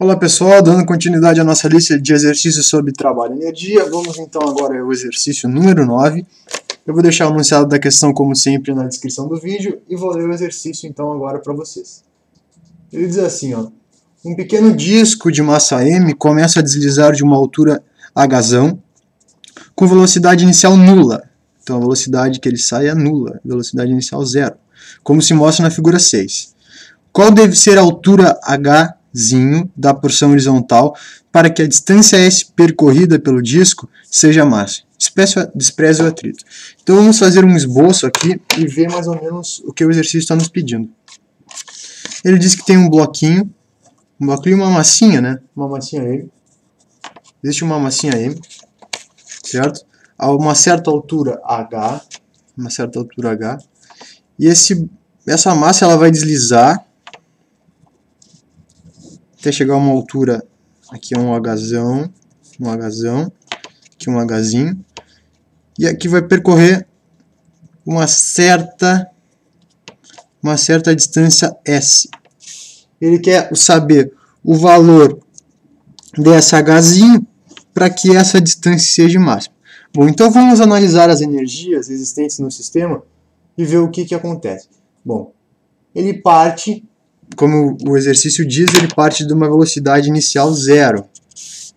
Olá pessoal, dando continuidade à nossa lista de exercícios sobre trabalho e energia, vamos então agora ao exercício número 9. Eu vou deixar o enunciado da questão como sempre na descrição do vídeo e vou ler o exercício então agora para vocês. Ele diz assim, ó: um pequeno disco de massa m começa a deslizar de uma altura h com velocidade inicial nula. Então a velocidade que ele sai é nula, velocidade inicial zero, como se mostra na figura 6. Qual deve ser a altura h da porção horizontal para que a distância S percorrida pelo disco seja a máxima? Despreze o atrito. Então vamos fazer um esboço aqui e ver mais ou menos o que o exercício está nos pedindo. Ele diz que tem um bloquinho e uma massinha, né? Uma massinha M. Existe uma massinha M, certo? A uma certa altura H, e essa massa ela vai deslizar até chegar a uma altura, aqui é um Hzão, aqui um Hzinho, e aqui vai percorrer uma certa distância S. Ele quer saber o valor dessa Hzinho para que essa distância seja máxima. Bom, então vamos analisar as energias existentes no sistema e ver o que acontece. Bom, ele parte, como o exercício diz, ele parte de uma velocidade inicial zero.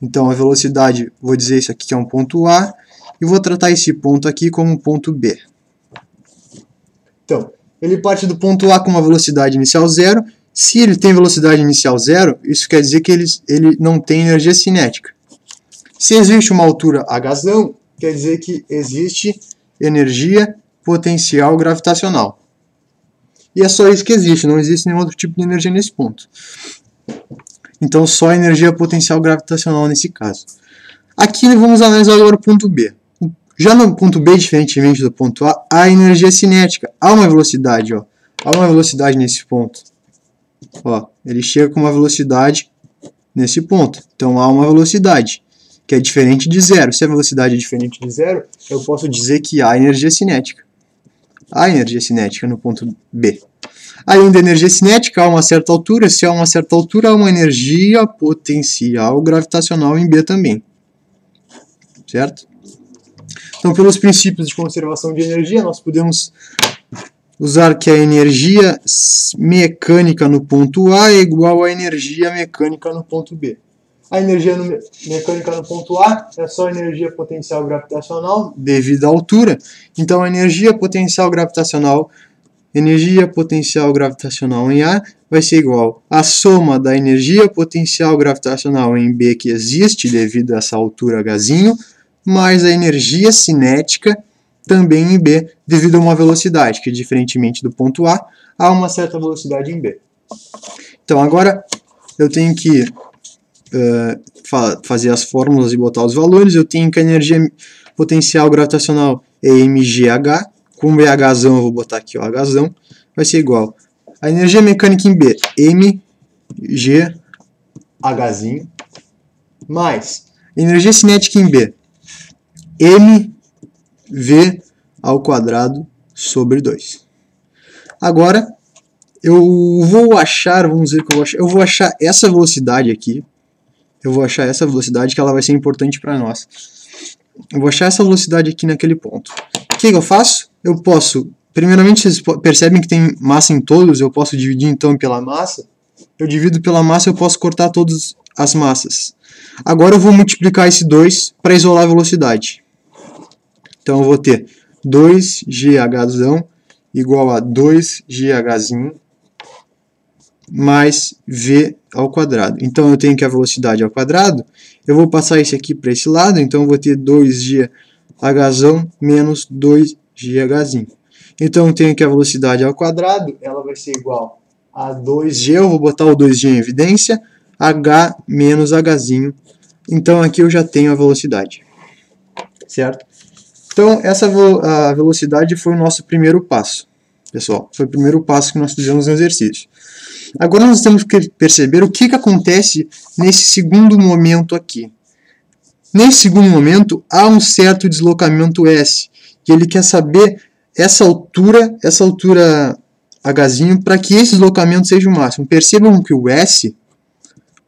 Então a velocidade, vou dizer isso aqui que é um ponto A, e vou tratar esse ponto aqui como um ponto B. Então, ele parte do ponto A com uma velocidade inicial zero. Se ele tem velocidade inicial zero, isso quer dizer que ele não tem energia cinética. Se existe uma altura Hzão, quer dizer que existe energia potencial gravitacional. E é só isso que existe, não existe nenhum outro tipo de energia nesse ponto. Então só energia potencial gravitacional nesse caso. Aqui vamos analisar agora o ponto B. Já no ponto B, diferentemente do ponto A, há energia cinética. Há uma velocidade, ó. Há uma velocidade nesse ponto. Ó, ele chega com uma velocidade nesse ponto. Então há uma velocidade, que é diferente de zero. Se a velocidade é diferente de zero, eu posso dizer que há energia cinética. Há energia cinética no ponto B. Além da energia cinética, a uma certa altura, se há uma certa altura, há uma energia potencial gravitacional em B também. Certo? Então, pelos princípios de conservação de energia, nós podemos usar que a energia mecânica no ponto A é igual à energia mecânica no ponto B. A energia mecânica no ponto A é só energia potencial gravitacional devido à altura. Então a energia potencial gravitacional em A vai ser igual à soma da energia potencial gravitacional em B que existe devido a essa altura Hzinho, mais a energia cinética também em B devido a uma velocidade, que diferentemente do ponto A, há uma certa velocidade em B. Então agora eu tenho que fazer as fórmulas e botar os valores. Eu tenho que a energia potencial gravitacional é mgh, como é Hzão, eu vou botar aqui o Hzão, vai ser igual a energia mecânica em B, mg Hzinho, mais energia cinética em B, mv ao quadrado sobre 2. Agora eu vou achar, vamos dizer que eu vou achar essa velocidade aqui. Eu vou achar essa velocidade que ela vai ser importante para nós. Eu vou achar essa velocidade aqui naquele ponto. O que eu faço? Eu posso, primeiramente vocês percebem que tem massa em todos, eu posso dividir então pela massa. Eu divido pela massa, eu posso cortar todas as massas. Agora eu vou multiplicar esse 2 para isolar a velocidade. Então eu vou ter 2gh igual a 2gh mais v ao quadrado. Então eu tenho que a velocidade ao quadrado, eu vou passar isso aqui para esse lado, então eu vou ter 2gh menos 2gh. Então eu tenho que a velocidade ao quadrado, ela vai ser igual a 2g, eu vou botar o 2g em evidência, h menos hzinho. Então aqui eu já tenho a velocidade. Certo? Então a velocidade foi o nosso primeiro passo. Pessoal, foi o primeiro passo que nós fizemos no exercício. Agora nós temos que perceber o que acontece nesse segundo momento aqui. Nesse segundo momento há um certo deslocamento S, que ele quer saber essa altura Hzinho, para que esse deslocamento seja o máximo. Percebam que o S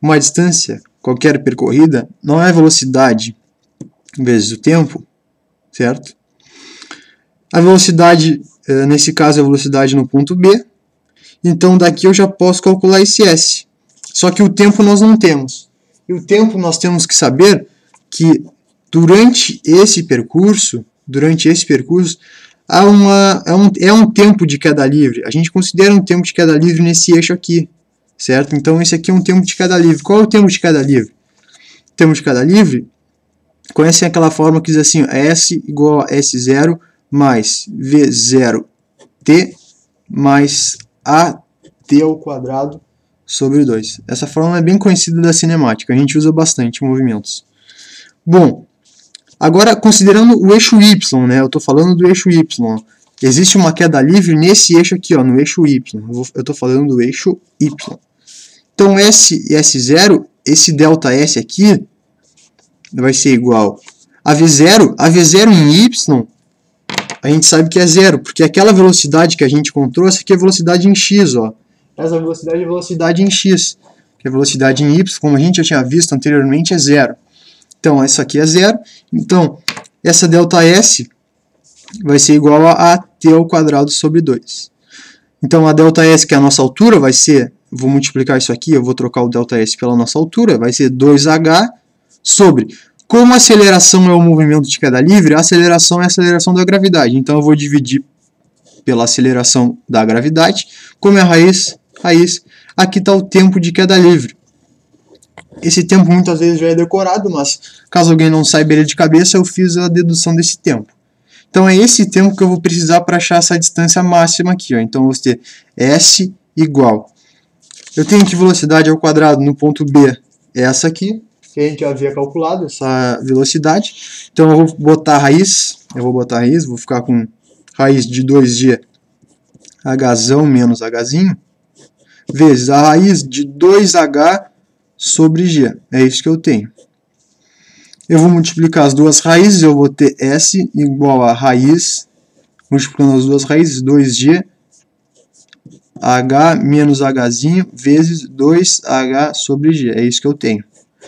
uma distância qualquer percorrida não é a velocidade vezes o tempo, certo? A velocidade, nesse caso, é a velocidade no ponto B. Então, daqui eu já posso calcular esse S. Só que o tempo nós não temos. E o tempo nós temos que saber que durante esse percurso, é um tempo de queda livre. A gente considera um tempo de queda livre nesse eixo aqui, certo? Então, esse aqui é um tempo de queda livre. Qual é o tempo de queda livre? O tempo de queda livre, conhecem aquela fórmula que diz assim, S igual a S0 mais V0t mais AT ao quadrado sobre 2. Essa fórmula é bem conhecida da cinemática, a gente usa bastante em movimentos. Bom, agora considerando o eixo Y, né, eu estou falando do eixo Y, existe uma queda livre nesse eixo aqui, ó, no eixo Y, eu estou falando do eixo Y. Então S e S0, esse ΔS aqui, vai ser igual a V0 em Y, a gente sabe que é zero, porque aquela velocidade que a gente encontrou, essa aqui é velocidade em x, ó. Essa velocidade é velocidade em x, que a velocidade em y, como a gente já tinha visto anteriormente, é zero. Então, essa aqui é zero. Então, essa ΔS vai ser igual a t ao quadrado sobre 2. Então, a ΔS, que é a nossa altura, vai ser, vou multiplicar isso aqui, eu vou trocar o ΔS pela nossa altura, vai ser 2h sobre... Como a aceleração é o movimento de queda livre, a aceleração é a aceleração da gravidade. Então, eu vou dividir pela aceleração da gravidade. Como é a raiz, aqui está o tempo de queda livre. Esse tempo muitas vezes já é decorado, mas caso alguém não saiba ele de cabeça, eu fiz a dedução desse tempo. Então, é esse tempo que eu vou precisar para achar essa distância máxima aqui, ó. Então, eu vou ter S igual. Eu tenho que velocidade ao quadrado no ponto B é essa aqui, que a gente já havia calculado, essa velocidade. Então, eu vou botar a raiz, vou ficar com raiz de 2g hzão menos hzinho, vezes a raiz de 2h sobre g. É isso que eu tenho. Eu vou multiplicar as duas raízes, eu vou ter S igual a raiz, multiplicando as duas raízes, 2g h menos hzinho vezes 2h sobre g. É isso que eu tenho.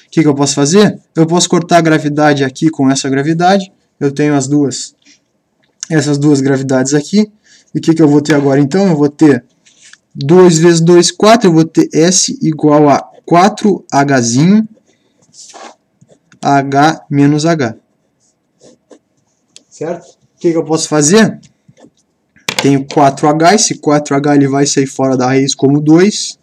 O que eu posso fazer? Eu posso cortar a gravidade aqui com essa gravidade. Eu tenho essas duas gravidades aqui. E o que eu vou ter agora então? Eu vou ter 2 vezes 2, 4. Eu vou ter S igual a 4hzinho h menos h. Certo? O que eu posso fazer? Tenho 4h. Esse 4h ele vai sair fora da raiz como 2.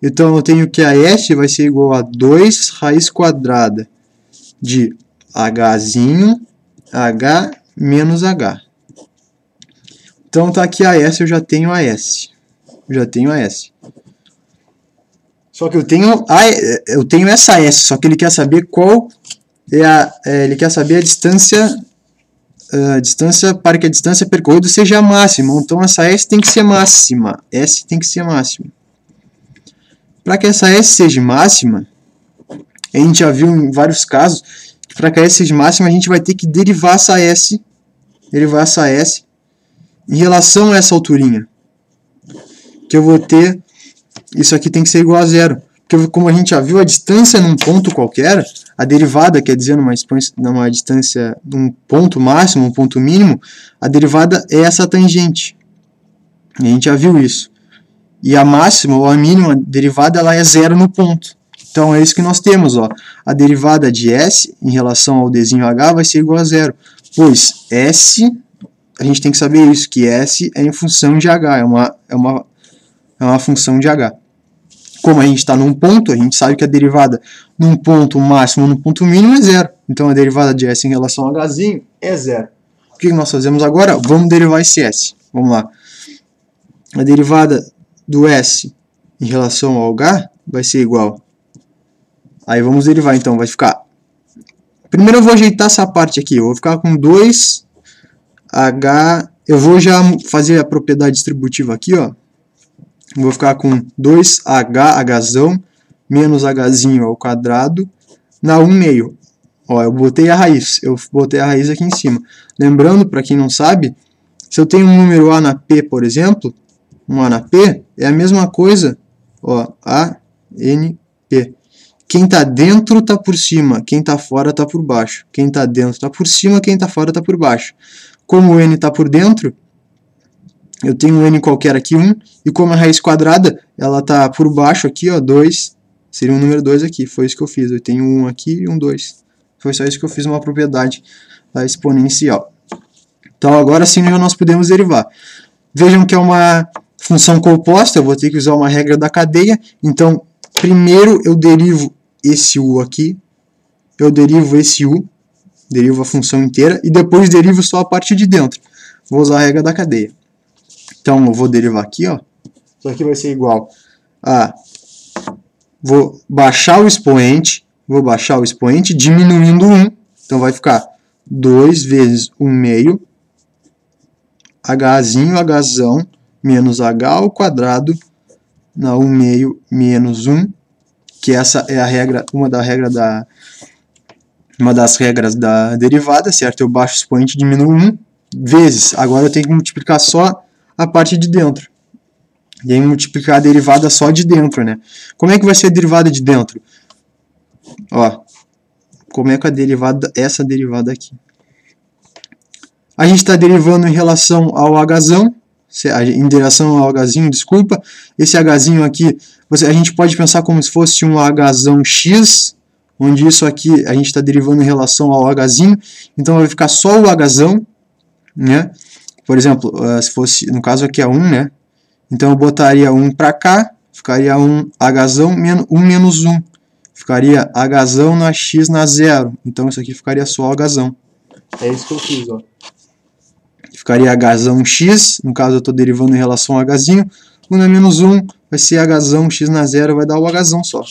Então, eu tenho que a S vai ser igual a 2 raiz quadrada de hzinho, h menos h. Então, tá aqui a S, eu já tenho a S. Só que eu tenho essa S, só que ele quer saber qual é ele quer saber a distância para que a distância percorrida seja máxima. Então, essa S tem que ser máxima. Para que essa S seja máxima, a gente já viu em vários casos que para que a S seja máxima, a gente vai ter que derivar essa S em relação a essa alturinha. Que eu vou ter, isso aqui tem que ser igual a zero. Porque como a gente já viu, a distância num ponto qualquer, a derivada, quer dizer, numa distância, num ponto máximo, um ponto mínimo, a derivada é essa tangente. A gente já viu isso. E a máxima ou a mínima derivada ela é zero no ponto. Então é isso que nós temos, ó. A derivada de S em relação ao Dzinho H vai ser igual a zero. Pois S, a gente tem que saber isso, que S é em função de H, é uma função de H. Como a gente está num ponto, a gente sabe que a derivada num ponto máximo ou num ponto mínimo é zero. Então a derivada de S em relação a Hzinho é zero. O que nós fazemos agora? Vamos derivar esse S. Vamos lá. A derivada do S em relação ao H vai ser igual. Aí vamos derivar, então, vai ficar... Primeiro eu vou ajeitar essa parte aqui, eu vou ficar com 2H... Eu vou já fazer a propriedade distributiva aqui, ó. Vou ficar com 2Hzão menos Hzinho ao quadrado na 1 meio. Ó, eu botei a raiz aqui em cima. Lembrando, para quem não sabe, se eu tenho um número A na P, por exemplo, um A na P, é a mesma coisa, ó, A, N, P. Quem está dentro está por cima, quem está fora está por baixo. Quem está dentro está por cima, quem está fora está por baixo. Como o n está por dentro, eu tenho um n qualquer aqui, 1, e como a raiz quadrada, ela está por baixo aqui, ó, 2, seria um número 2 aqui, foi isso que eu fiz. Eu tenho um aqui e um 2. Foi só isso que eu fiz, uma propriedade da exponencial. Então agora sim nós podemos derivar. Vejam que é uma função composta, eu vou ter que usar uma regra da cadeia. Então, primeiro eu derivo esse u aqui, eu derivo esse u, derivo a função inteira, e depois derivo só a parte de dentro. Vou usar a regra da cadeia. Então, eu vou derivar aqui, ó. Isso aqui vai ser igual a... Vou baixar o expoente, diminuindo 1. Então, vai ficar 2 vezes 1 meio, hzão, menos h ao quadrado, na 1 meio menos 1, que essa é a regra, uma das regras da derivada, certo? Eu baixo o expoente e diminuo 1, vezes, agora eu tenho que multiplicar só a parte de dentro. E aí multiplicar a derivada só de dentro, né? Como é que vai ser a derivada de dentro? Ó, como é que a derivada, essa derivada aqui? A gente está derivando em relação ao hzão, em direção ao hzinho, desculpa. Esse hzinho aqui, a gente pode pensar como se fosse um hzão x, onde isso aqui a gente está derivando em relação ao hzinho, então vai ficar só o hzão, né? Por exemplo, se fosse, no caso aqui é 1, né? Então eu botaria 1 para cá, ficaria 1 hzão, 1 menos 1. Ficaria hzão na x na 0. Então isso aqui ficaria só hzão. É isso que eu fiz, ó. Ficaria hzão x, no caso eu estou derivando em relação ao hzinho. 1 na menos 1 vai ser hzão, x na 0 vai dar o hzão só.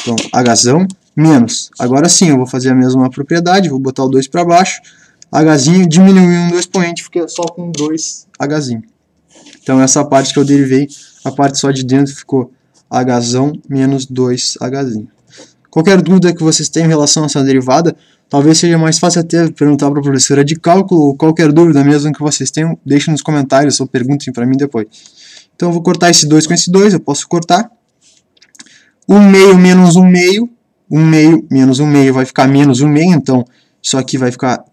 Então, hzão menos. Agora sim, eu vou fazer a mesma propriedade, vou botar o 2 para baixo. Hzinho, diminuindo o expoente, fica só com 2 hzinho. Então essa parte que eu derivei, a parte só de dentro ficou hzão menos 2 hzinho. Qualquer dúvida que vocês tenham em relação a essa derivada, talvez seja mais fácil até perguntar para a professora de cálculo, ou qualquer dúvida mesmo que vocês tenham, deixem nos comentários ou perguntem para mim depois. Então eu vou cortar esse 2 com esse 2, eu posso cortar. 1 meio menos 1 meio, 1 meio menos 1 meio vai ficar menos 1 meio, então isso aqui vai ficar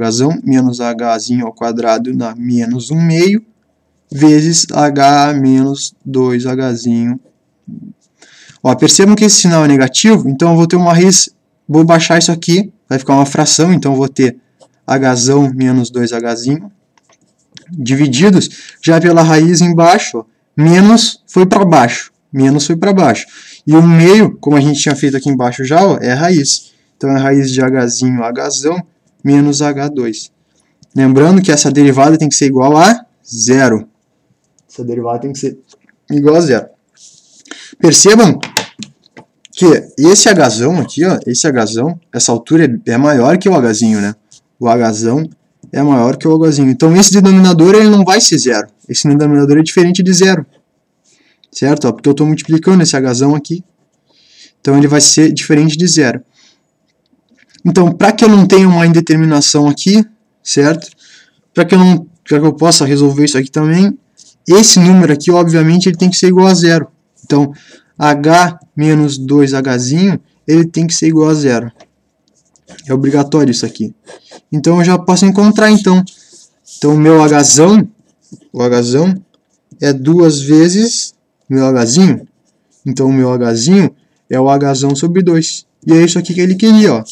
hzão, menos hzinho ao quadrado na menos 1 meio, vezes h menos 2 hzinho. Ó, percebam que esse sinal é negativo, então eu vou ter uma raiz, vou baixar isso aqui, vai ficar uma fração, então eu vou ter hzão menos 2 hzinho, divididos já pela raiz embaixo, ó, menos foi para baixo, e o meio, como a gente tinha feito aqui embaixo já, ó, é a raiz. Então é a raiz de hzinho, hzão, menos h2. Lembrando que essa derivada tem que ser igual a 0. Essa derivada tem que ser igual a 0. Percebam que esse hzão aqui, ó, essa altura é maior que o hzinho, né? O hzão é maior que o hzinho. Então esse denominador ele não vai ser 0. Esse denominador é diferente de 0. Certo? Ó, porque eu estou multiplicando esse hzão aqui. Então ele vai ser diferente de 0. Então, para que eu não tenha uma indeterminação aqui, certo? Para que eu possa resolver isso aqui também, esse número aqui, obviamente, ele tem que ser igual a 0. Então, h menos 2 hzinho, ele tem que ser igual a 0. É obrigatório isso aqui. Então, eu já posso encontrar, então. Então, o meu hzão é 2 vezes meu hzinho. Então, o meu hzinho é o hzão sobre 2. E é isso aqui que ele queria, ó.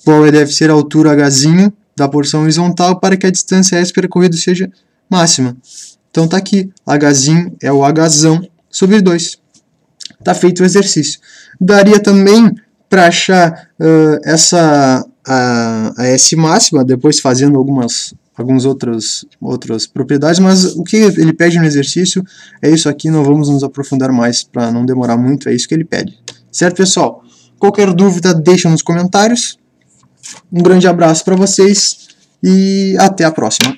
Qual deve ser a altura hzinho da porção horizontal para que a distância S percorrida seja máxima. Então tá aqui, hzinho é o hzão sobre 2. Tá feito o exercício. Daria também para achar a S máxima, depois fazendo algumas outras propriedades, mas o que ele pede no exercício é isso aqui, não vamos nos aprofundar mais para não demorar muito, é isso que ele pede. Certo, pessoal? Qualquer dúvida, deixa nos comentários. Um grande abraço para vocês e até a próxima.